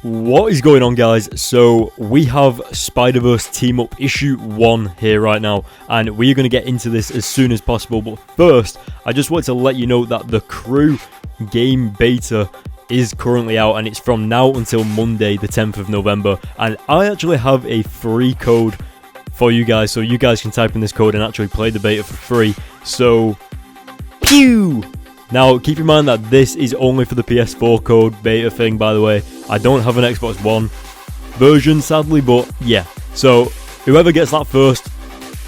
What is going on, guys? So we have Spider-Verse Team Up Issue 1 here right now, and we're going to get into this as soon as possible. But first, I just want to let you know that the Crew game beta is currently out, and it's from now until Monday, the 10th of November. And I actually have a free code for you guys, so you guys can type in this code and actually play the beta for free. So, pew! Now, keep in mind that this is only for the PS4 code beta thing, by the way. I don't have an Xbox One version, sadly, but yeah. So, whoever gets that first,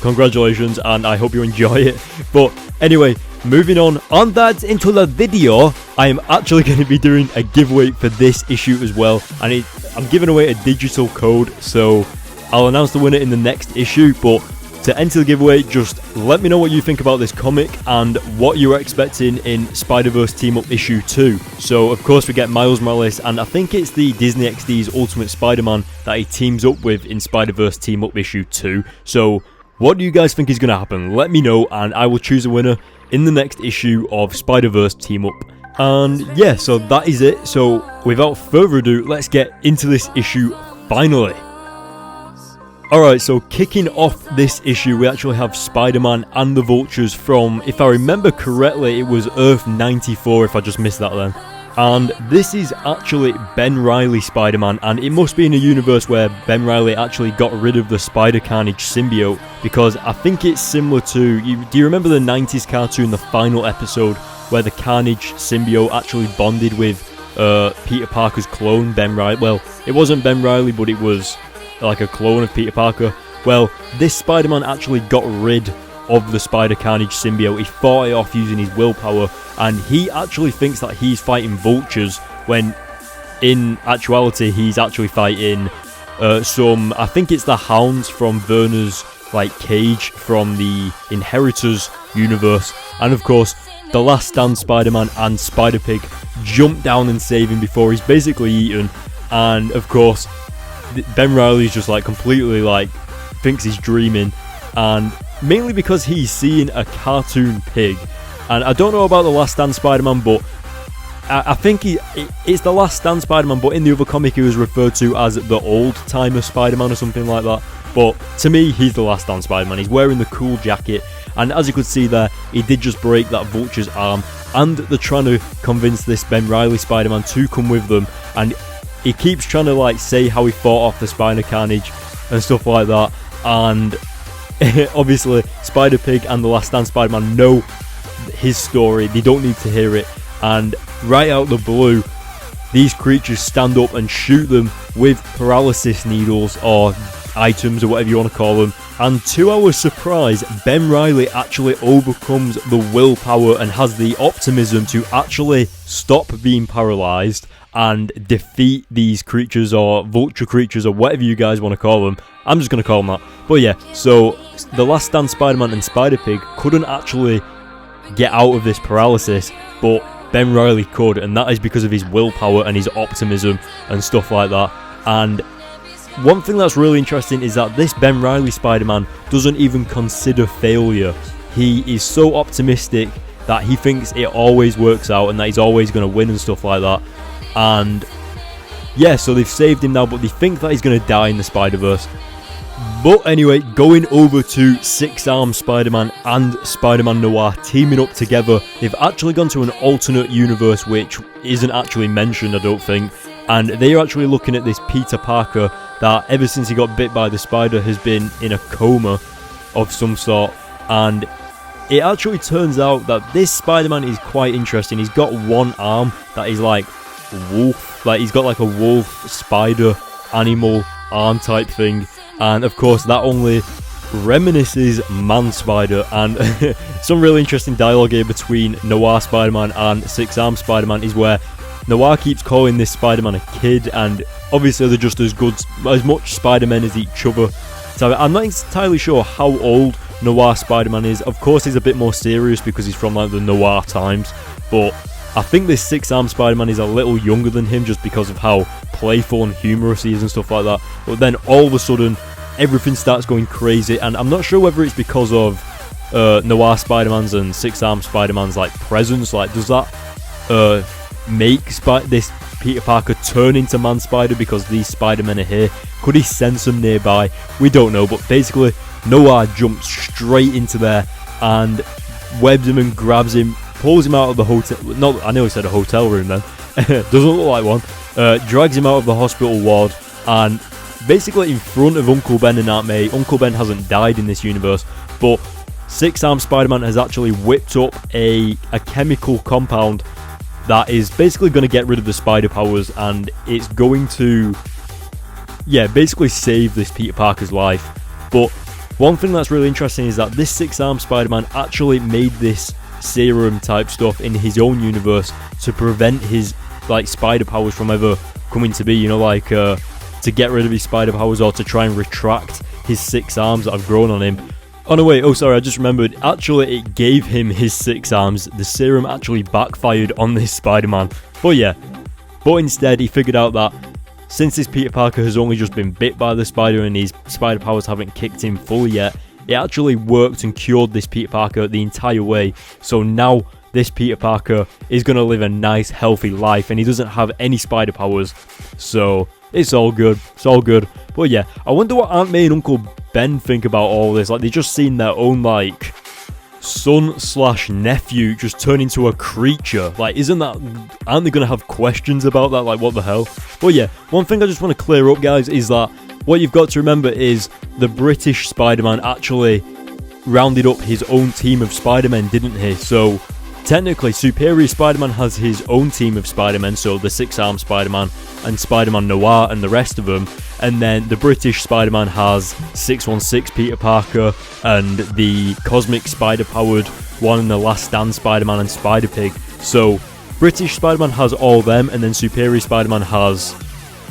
congratulations, and I hope you enjoy it. But anyway, moving on that into the video, I am actually going to be doing a giveaway for this issue as well. And I'm giving away a digital code, so I'll announce the winner in the next issue, but to enter the giveaway, just let me know what you think about this comic and what you're expecting in Spider-Verse Team Up Issue 2. So, of course, we get Miles Morales, and I think it's the Disney XD's Ultimate Spider-Man that he teams up with in Spider-Verse Team Up Issue 2. So, what do you guys think is going to happen? Let me know, and I will choose a winner in the next issue of Spider-Verse Team Up. And yeah, so that is it. So, without further ado, let's get into this issue finally. Alright, so kicking off this issue, we actually have Spider-Man and the Vultures from, if I remember correctly, it was Earth 94, if I just missed that then. And this is actually Ben Reilly Spider-Man, and it must be in a universe where Ben Reilly actually got rid of the Spider-Carnage symbiote, because I think it's similar to, do you remember the 90s cartoon, the final episode, where the Carnage symbiote actually bonded with Peter Parker's clone, Ben Reilly? Well, it wasn't Ben Reilly, but it was like a clone of Peter Parker. Well, this Spider-Man actually got rid of the Spider-Carnage symbiote. He fought it off using his willpower, and he actually thinks that he's fighting vultures, when in actuality he's actually fighting I think it's the Hounds from Werner's cage from the Inheritors universe. And of course, the Last Stand Spider-Man and Spider-Pig jump down and save him before he's basically eaten. And of course, Ben Reilly's just completely thinks he's dreaming, and mainly because he's seeing a cartoon pig. And I don't know about the Last Stand Spider-Man, but I think it's the Last Stand Spider-Man, but in the other comic he was referred to as the Old Timer Spider-Man or something like that. But to me, he's the Last Stand Spider-Man. He's wearing the cool jacket, and as you could see there, he did just break that Vulture's arm, and they're trying to convince this Ben Reilly Spider-Man to come with them, and he keeps trying to say how he fought off the Spider-Carnage and stuff like that. And obviously Spider-Pig and the Last Stand Spider-Man know his story. They don't need to hear it. And right out the blue, these creatures stand up and shoot them with paralysis needles or items or whatever you want to call them. And to our surprise, Ben Reilly actually overcomes the willpower and has the optimism to actually stop being paralyzed and defeat these creatures, or vulture creatures, or whatever you guys want to call them. I'm just going to call them that. But yeah, so the Last Stand Spider-Man and Spider-Pig couldn't actually get out of this paralysis, but Ben Reilly could, and that is because of his willpower and his optimism and stuff like that. And one thing that's really interesting is that this Ben Reilly Spider-Man doesn't even consider failure. He is so optimistic that he thinks it always works out and that he's always going to win and stuff like that. And yeah, so they've saved him now, but they think that he's going to die in the Spider-Verse. But anyway, going over to Six-Armed Spider-Man and Spider-Man Noir teaming up together. They've actually gone to an alternate universe which isn't actually mentioned, I don't think. And they are actually looking at this Peter Parker that ever since he got bit by the spider has been in a coma of some sort. And it actually turns out that this Spider-Man is quite interesting. He's got one arm that is wolf, he's got a wolf spider animal arm type thing, and of course that only reminisces Man Spider. And some really interesting dialogue here between Noir Spider-Man and Six-Armed Spider-Man is where Noir keeps calling this Spider-Man a kid, and obviously they're just as much Spider-Men as each other. So I'm not entirely sure how old Noir Spider-Man is. Of course he's a bit more serious because he's from the Noir times, but I think this Six-Armed Spider-Man is a little younger than him just because of how playful and humorous he is and stuff like that. But then all of a sudden, everything starts going crazy, and I'm not sure whether it's because of Noir Spider-Man's and Six-Armed Spider-Man's presence. Does that make this Peter Parker turn into Man Spider because these Spider-Men are here? Could he sense them nearby? We don't know, but basically Noir jumps straight into there and webs him and grabs him, pulls him out of the hotel. No, I know he said a hotel room then. Doesn't look like one. Drags him out of the hospital ward, and basically in front of Uncle Ben and Aunt May. Uncle Ben hasn't died in this universe, but Six-Armed Spider-Man has actually whipped up a chemical compound that is basically going to get rid of the spider powers, and it's going to, basically save this Peter Parker's life. But one thing that's really interesting is that this Six-Armed Spider-Man actually made this serum type stuff in his own universe to prevent his spider powers from ever coming to be, to get rid of his spider powers or to try and retract his 6 arms that have grown on him. Oh no, wait, sorry, I just remembered. Actually, it gave him his 6 arms. The serum actually backfired on this Spider-Man. But instead, he figured out that since this Peter Parker has only just been bit by the spider and his spider powers haven't kicked in fully yet, it actually worked and cured this Peter Parker the entire way. So now this Peter Parker is going to live a nice, healthy life, and he doesn't have any spider powers. So it's all good. It's all good. But yeah, I wonder what Aunt May and Uncle Ben think about all this. They just seen their own, son/nephew just turn into a creature. Aren't they going to have questions about that? What the hell? But yeah, one thing I just want to clear up, guys, is that what you've got to remember is the British Spider-Man actually rounded up his own team of Spider-Men, didn't he? So technically, Superior Spider-Man has his own team of Spider-Men, so the Six-Armed Spider-Man and Spider-Man Noir and the rest of them. And then the British Spider-Man has 616 Peter Parker and the Cosmic Spider-Powered one and the Last Stand Spider-Man and Spider-Pig. So British Spider-Man has all them, and then Superior Spider-Man has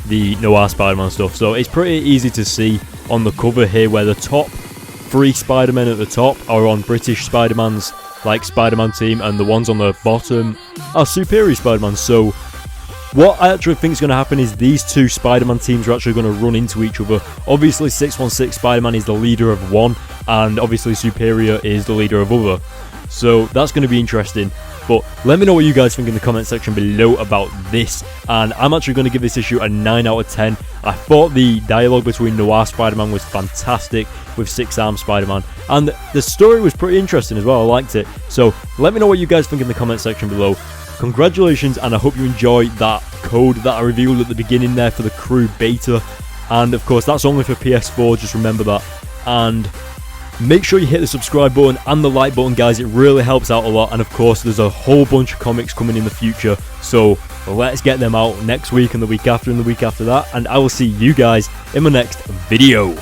the Noir Spider-Man stuff. So it's pretty easy to see on the cover here where the top 3 Spider-Men at the top are on British Spider-Man's Spider-Man team, and the ones on the bottom are Superior Spider-Man. So what I actually think is going to happen is these 2 Spider-Man teams are actually going to run into each other. Obviously 616 Spider-Man is the leader of one, and obviously Superior is the leader of other. So that's going to be interesting. But let me know what you guys think in the comment section below about this. And I'm actually going to give this issue a 9 out of 10. I thought the dialogue between Noir Spider-Man was fantastic with Six-Armed Spider-Man. And the story was pretty interesting as well. I liked it. So let me know what you guys think in the comment section below. Congratulations, and I hope you enjoyed that code that I revealed at the beginning there for the Crew Beta. And of course, that's only for PS4. Just remember that. And make sure you hit the subscribe button and the like button, guys. It really helps out a lot. And of course, there's a whole bunch of comics coming in the future, so let's get them out next week and the week after and the week after that. And I will see you guys in my next video.